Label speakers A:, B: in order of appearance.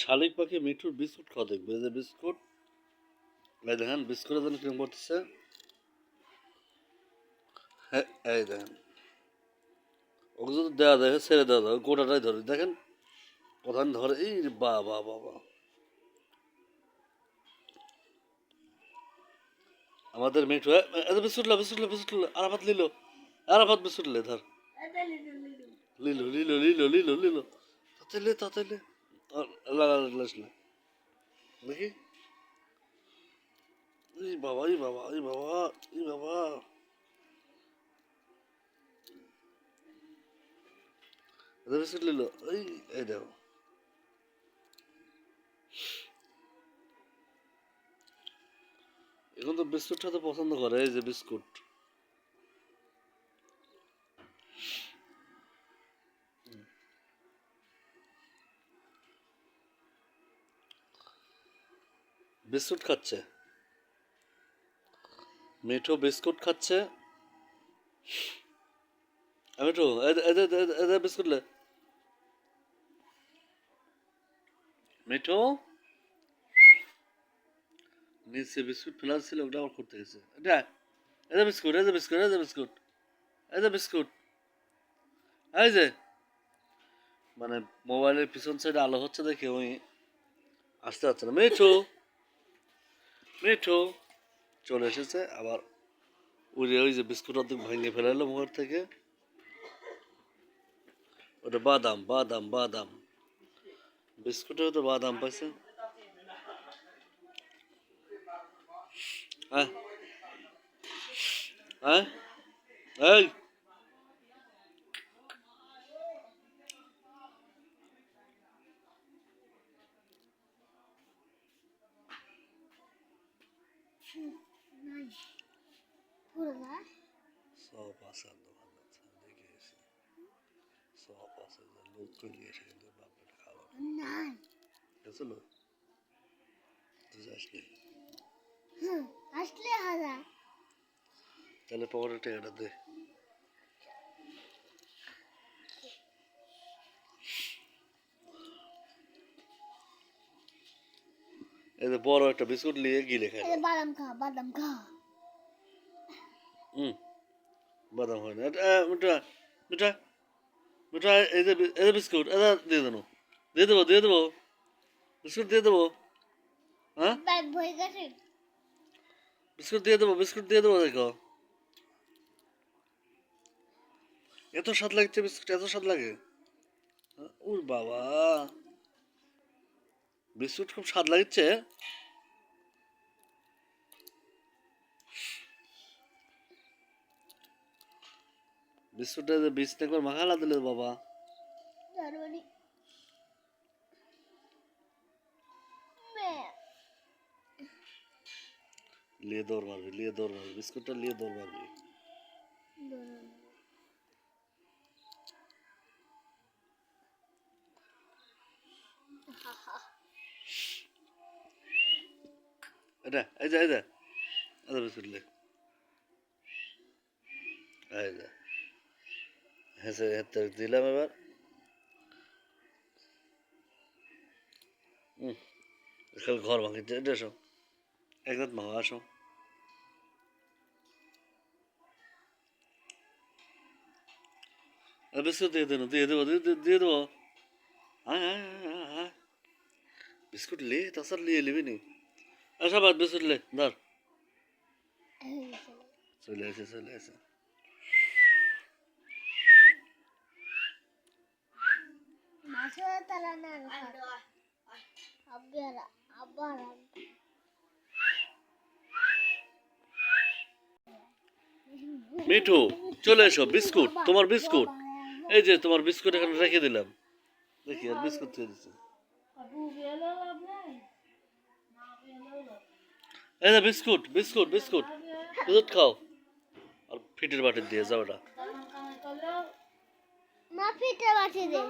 A: শালিক পাখি মিঠুর বিস্কুট খাওয়া দেখবে, এই যে বিস্কুট, এই দেখেন বিস্কুটের জন্য কিরকম করতেছে। হ্যাঁ এই দেখেন, ওকে যদি দেওয়া যায় ছেড়ে দেওয়া যায় গোটাটাই ধরে, দেখেন কোথায় ধরে, এই বা বা বা বা। আমাদের মিঠু এত বিস্কুট লো, বিস্কুট লো, বিস্কুট লো, আরাফাত লিলো, আরাফাত বিস্কুট লে ধর, লিলো লিলো লিলো লিলো লিলো, তাতে তাতে দেখি, এই বাবা এই বাবা এই বাবা এই বাবা, এত বিস্কুট লিলো, এই দেখো। এখন তো বিস্কুট খেতে পছন্দ করে, এই যে বিস্কুট। বিস্কুট খাচ্ছে মিঠু, বিস্কুট খাচ্ছে মিঠু, এদের বিস্কুট লে মিঠু, নিচে বিস্কুট ফেলা ছিল, ওটা আবার করতে গেছে, এটা এদের বিস্কুট, এদের বিস্কুট, এদের বিস্কুট, এদের বিস্কুট, এই যে মানে মোবাইলের পিছন সাইডে আলো হচ্ছে দেখে ওই আসতে পারছে না। মিঠু, মিঠু চলে এসেছে আবার, উড়ে ওই যে বিস্কুট অর্ধেক ভেঙে ফেলাইলো মুখের থেকে। ওটা বাদাম বাদাম বাদাম, বিস্কুটেও তো বাদাম পাইছে। হ্যাঁ হ্যাঁ এই সব আছে দোকান আছে, দেখে এসে সব আছে, লোক তৈরি এসে কিন্তু বাপটা খাওয়া গেছিল, তুই আসলি
B: আসলে হাজার
A: তাহলে পকেটে টাকাটা দে। এই যে বড় একটা বিস্কুট নিয়ে গিলে খাই,
B: বাদাম খা, বাদাম খা।
A: হুম বাদাম হয় না, মিঠা মিঠা মিঠা, এই যে বিস্কুট এটা দিয়ে দেবো, দিয়ে দেবো দিয়ে দেবো, বিস্কুট দিয়ে দেবো, হ্যাঁ
B: ব্যাগ ভরে গেছে।
A: বিস্কুট দিয়ে দেবো, বিস্কুট দিয়ে দেবো, দেখো এত স্বাদ লাগছে বিস্কুট, এত স্বাদ লাগে, ওর বাবা বিস্কুট খুব স্বাদ লাগছে। বিস্কুটটা যে বীজ থেকে মাখালা দিলে বাবা,
B: জার্মানি
A: লিয়ে দৌড় মারবি, লিয়ে দৌড় মারবি, বিস্কুটটা লিয়ে দৌড় মারবি। এটা এই যে এই যে বিস্কুট লে, এই যে হেসে হেতে দিলাম এবার। খালি ঘর ভাঙিতে, এটা আসো একদাত ভাঙা, আসো বিস্কুট দিয়ে দেবো, দিয়ে দেবো, দিয়ে দেবো, আয় আয় আয় আয়, বিস্কুট লে তাছাড়া লিয়ে নিবি নি, আসা বাদ বিস্কুট লে ধর, চলে আসে চলে আসে।
B: মাছের তালা না আবার আবার
A: মিঠু চলে এসো, বিস্কুট তোমার বিস্কুট, এই যে তোমার বিস্কুট এখানে রেখে দিলাম, দেখি আর বিস্কুট দিয়ে দিচ্ছে, এই যে বিস্কুট বিস্কুট বিস্কুট, বিস্কুট খাও আর ফিটের বাটি দিয়ে যাও, এটা
B: মা ফিটে বাটি দে।